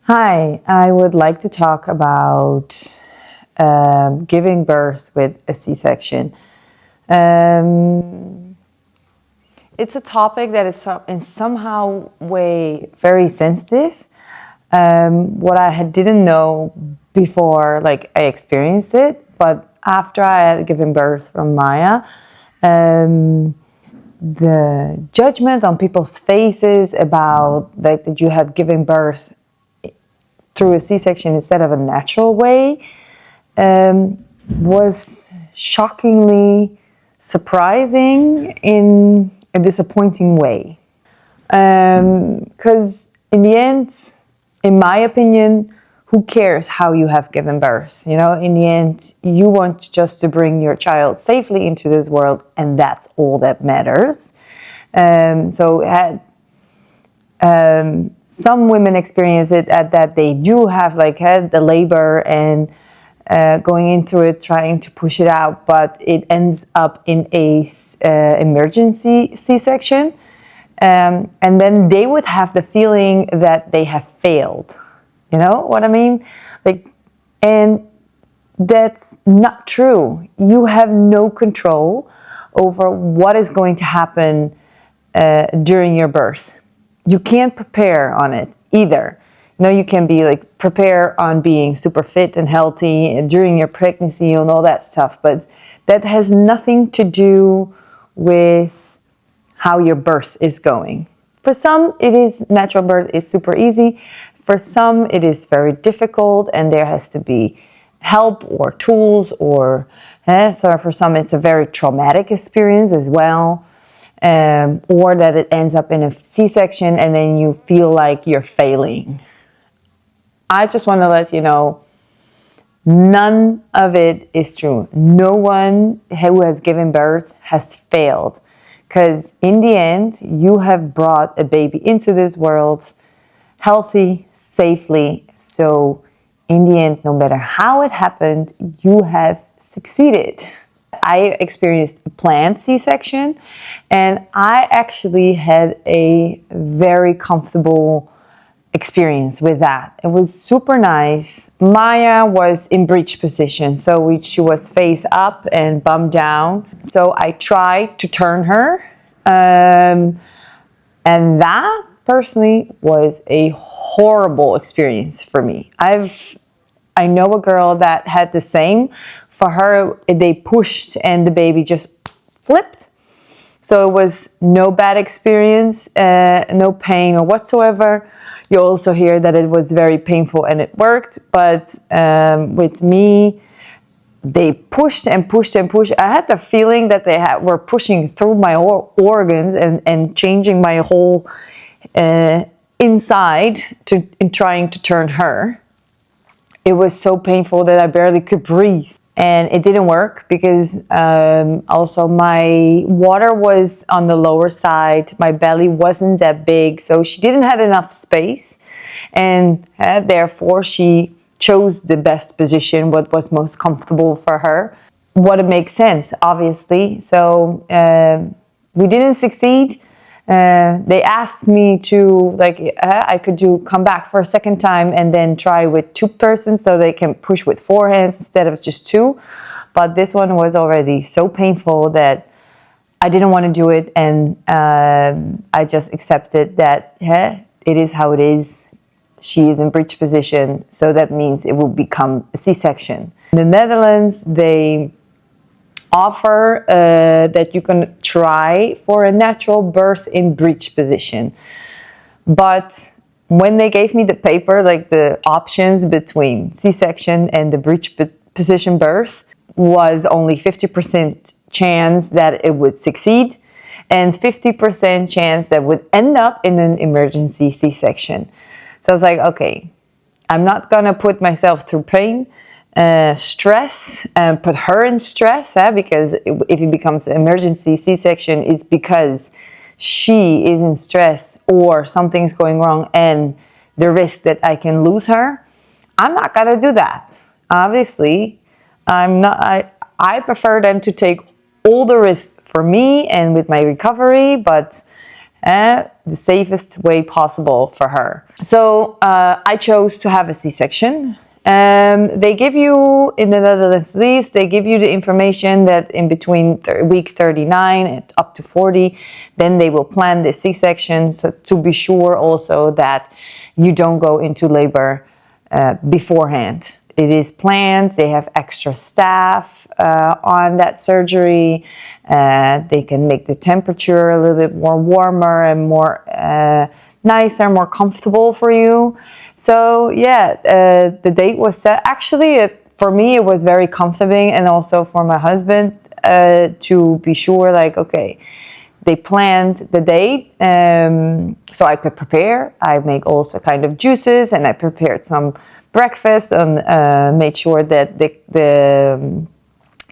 Hi, I would like to talk about giving birth with a C-section. Um, it's a topic that is in somehow way very sensitive. What didn't know before, I experienced it, but after I had given birth from Maya, um, the judgment on people's faces about that you had given birth through a C-section instead of a natural way was shockingly surprising in a disappointing way. Because in the end, in my opinion, who cares how you have given birth? You know, in the end, you want just to bring your child safely into this world, and that's all that matters. Some women experience it at that they do have had the labor and going into it, trying to push it out, but it ends up in a emergency C-section, and then they would have the feeling that they have failed. You know what I mean? And that's not true. You have no control over what is going to happen during your birth. You can't prepare on it either. You know, you can be prepare on being super fit and healthy during your pregnancy and all that stuff, but that has nothing to do with how your birth is going. For some, natural birth is super easy. For some, it is very difficult, and there has to be help or tools, or so for some, it's a very traumatic experience as well. Or that it ends up in a C-section and then you feel like you're failing. I just want to let you know, none of it is true. No one who has given birth has failed. Because in the end, you have brought a baby into this world healthy, safely. So in the end, no matter how it happened, you have succeeded. I experienced a planned C-section, and I actually had a very comfortable experience with that. It was super nice. Maya was in breech position, so she was face up and bum down. So I tried to turn her, and that personally was a horrible experience for me. I know a girl that had the same. For her, they pushed and the baby just flipped. So it was no bad experience, no pain or whatsoever. You also hear that it was very painful and it worked. But with me, they pushed and pushed and pushed. I had the feeling that were pushing through my organs and changing my whole inside in trying to turn her. It was so painful that I barely could breathe. And it didn't work because also my water was on the lower side. My belly wasn't that big, so she didn't have enough space. And therefore, she chose the best position, what was most comfortable for her. What makes sense, obviously. So we didn't succeed. They asked me to I could come back for a second time and then try with 2 persons so they can push with 4 hands instead of just 2. But this one was already so painful that I didn't want to do it, and I just accepted that it is how it is. She is in breech position, so that means it will become a C-section. In the Netherlands, they offer that you can try for a natural birth in breech position. But when they gave me the paper, the options between C-section and the breech position birth was only 50% chance that it would succeed and 50% chance that would end up in an emergency C-section. So I was like, okay, I'm not gonna put myself through pain, stress, and put her in stress, because if it becomes an emergency C-section, it's because she is in stress or something's going wrong and the risk that I can lose her. I'm not gonna do that. Obviously, I prefer them to take all the risk for me and with my recovery, but the safest way possible for her. So I chose to have a C-section. They give you, in the Netherlands at least, they give you the information that in between week 39 and up to 40, then they will plan the C-section. So to be sure also that you don't go into labor beforehand. It is planned. They have extra staff on that surgery. They can make the temperature a little bit more warmer and more nicer, more comfortable for you. So yeah, the date was set. Actually, for me, it was very comforting, and also for my husband to be sure, like, okay, they planned the date, so I could prepare. I make also kind of juices, and I prepared some breakfast and made sure that the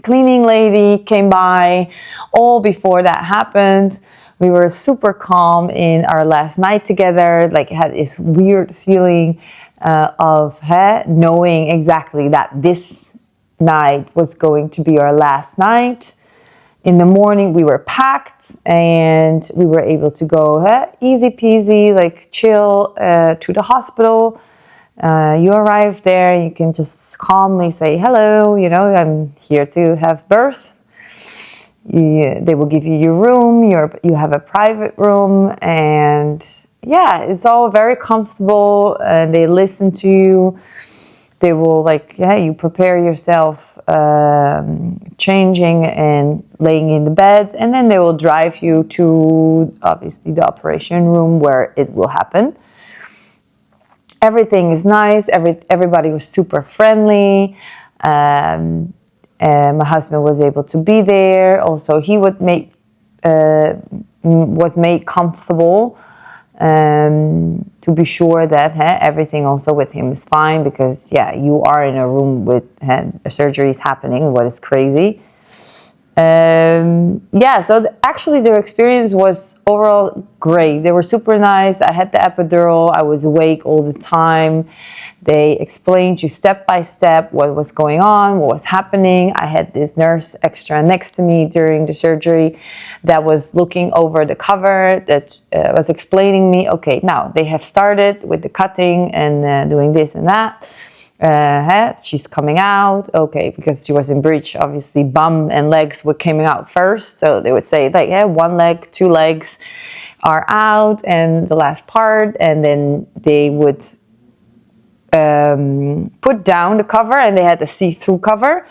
cleaning lady came by all before that happened. We were super calm in our last night together, like had this weird feeling of knowing exactly that this night was going to be our last night. In the morning we were packed and we were able to go easy peasy, like chill to the hospital. You arrive there, you can just calmly say, hello, you know, I'm here to have birth. They will give you your room, you have a private room, and yeah, it's all very comfortable, and they listen to you. They will, like, you prepare yourself, changing and laying in the bed, and then they will drive you to, obviously, the operation room where it will happen. Everything is nice. Everybody was super friendly. And my husband was able to be there. Also, he was made comfortable to be sure that everything also with him is fine, because you are in a room with surgeries happening, what is crazy. So actually the experience was overall great. They were super nice. I had the epidural. I was awake all the time. They explained you step by step what was going on, what was happening. I had this nurse extra next to me during the surgery that was looking over the cover, that was explaining me, okay, now they have started with the cutting and doing this and that. She's coming out, okay, because she was in breech, obviously bum and legs were coming out first, so they would say like, one leg, 2 legs are out and the last part, and then they would put down the cover, and they had the see-through cover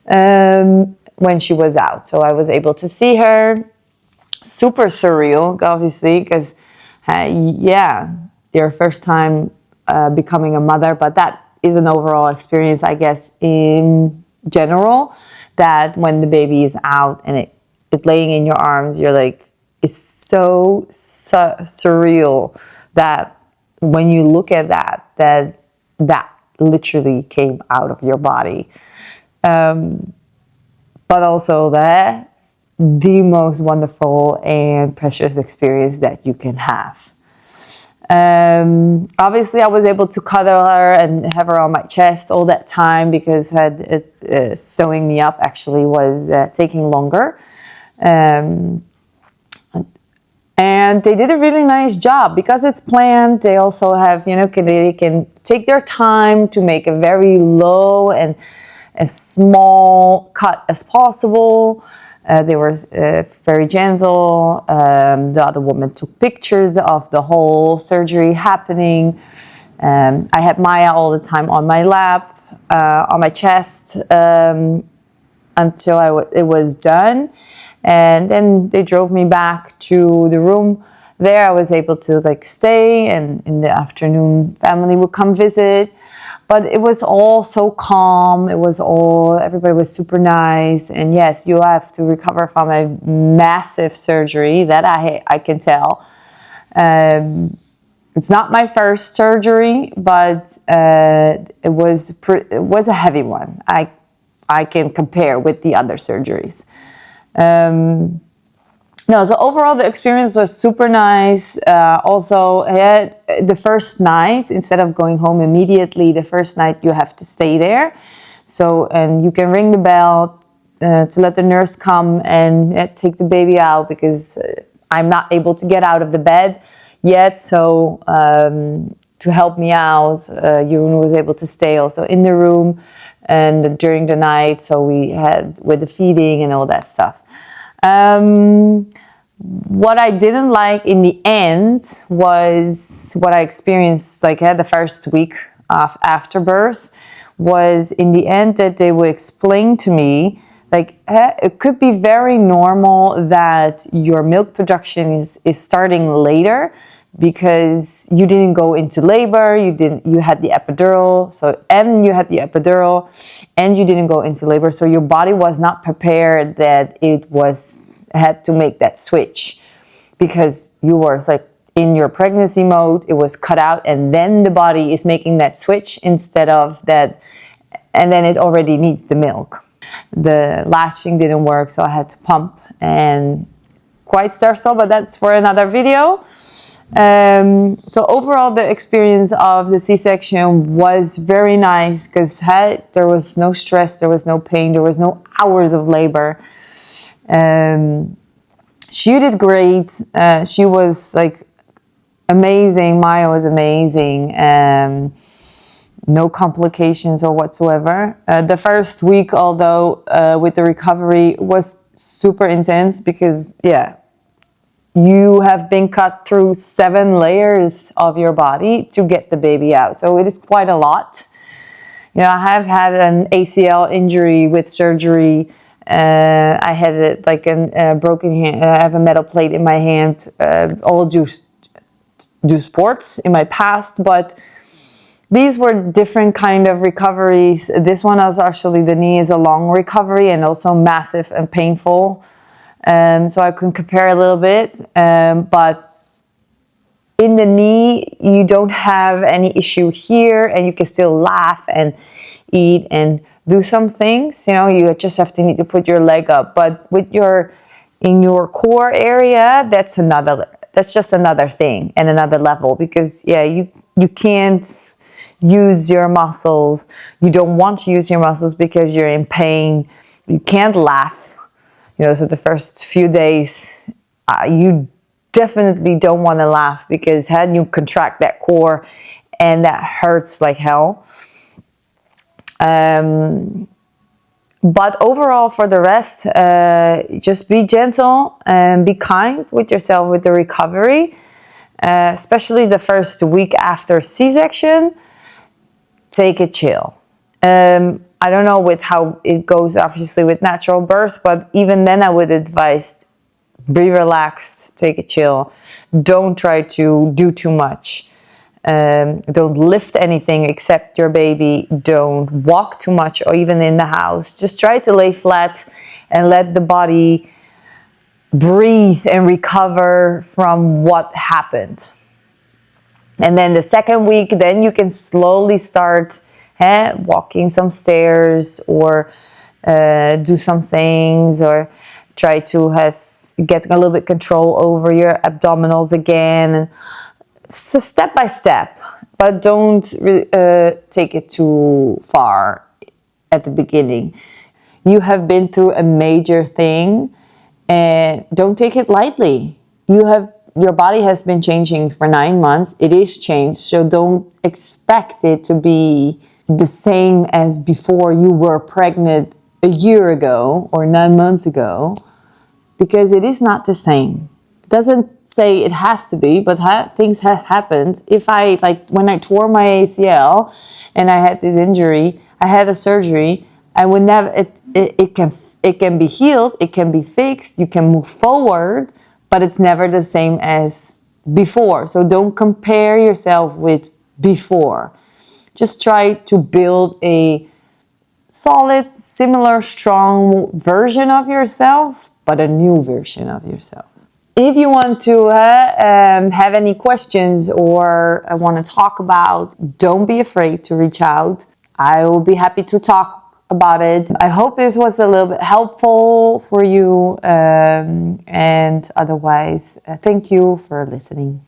when she was out. So I was able to see her. Super surreal, obviously, because your first time becoming a mother, but that is an overall experience, I guess, in general, that when the baby is out and it laying in your arms, you're like, it's so surreal that when you look at that literally came out of your body. But also the most wonderful and precious experience that you can have. Obviously, I was able to cuddle her and have her on my chest all that time, because sewing me up actually was taking longer. And they did a really nice job because it's planned. They also have, they can take their time to make a very low and as small cut as possible. They were very gentle. The other woman took pictures of the whole surgery happening. I had Maya all the time on my lap, on my chest, until it was done. And then they drove me back to the room. There I was able to stay, and in the afternoon family would come visit. But it was all so calm. Everybody was super nice. And yes, you have to recover from a massive surgery, that I can tell. It's not my first surgery, but it was a heavy one. I can compare with the other surgeries. So overall the experience was super nice. Also, the first night, instead of going home immediately, the first night you have to stay there. So, and you can ring the bell to let the nurse come and take the baby out, because I'm not able to get out of the bed yet. So to help me out, Jeroen was able to stay also in the room and during the night. So we had with the feeding and all that stuff. What I didn't like in the end was what I experienced like the first week of after birth, was in the end that they would explain to me like it could be very normal that your milk production is starting later because you didn't go into labor, you had the epidural, and you didn't go into labor, so your body was not prepared that it had to make that switch, because you were like in your pregnancy mode, it was cut out, and then the body is making that switch instead of that, and then it already needs the milk. The latching didn't work, so I had to pump, and quite stressful, but that's for another video. So overall, the experience of the C-section was very nice because there was no stress, there was no pain, there was no hours of labor. She did great. She was like amazing. Maya was amazing. No complications or whatsoever. The first week, although with the recovery, was super intense because you have been cut through 7 layers of your body to get the baby out. So it is quite a lot. I have had an ACL injury with surgery. I had it like a broken hand. I have a metal plate in my hand, all due sports in my past, but these were different kind of recoveries. This one was actually, the knee is a long recovery and also massive and painful. So I can compare a little bit, but in the knee, you don't have any issue here, and you can still laugh and eat and do some things. You just need to put your leg up. But in your core area, that's just another thing and another level, because you can't use your muscles. You don't want to use your muscles because you're in pain. You can't laugh. So the first few days, you definitely don't want to laugh because you contract that core and that hurts like hell. But overall, for the rest, just be gentle and be kind with yourself with the recovery, especially the first week after C-section. Take it chill. I don't know with how it goes, obviously, with natural birth, but even then I would advise be relaxed, take it chill. Don't try to do too much. Don't lift anything except your baby. Don't walk too much or even in the house. Just try to lay flat and let the body breathe and recover from what happened. And then the second week, then you can slowly start walking some stairs or do some things, or try to get a little bit control over your abdominals again. And so step by step, but don't take it too far at the beginning. You have been through a major thing, and don't take it lightly. Your body has been changing for 9 months. It is changed, so don't expect it to be the same as before you were pregnant a year ago or 9 months ago, because it is not the same. It doesn't say it has to be, but things have happened. When I tore my ACL and I had this injury, I had a surgery. I would never. It can be healed. It can be fixed. You can move forward, but it's never the same as before. So don't compare yourself with before. Just try to build a solid, similar, strong version of yourself, but a new version of yourself. If you want to have any questions or want to talk about, don't be afraid to reach out. I will be happy to talk about it. I hope this was a little bit helpful for you. And otherwise, thank you for listening.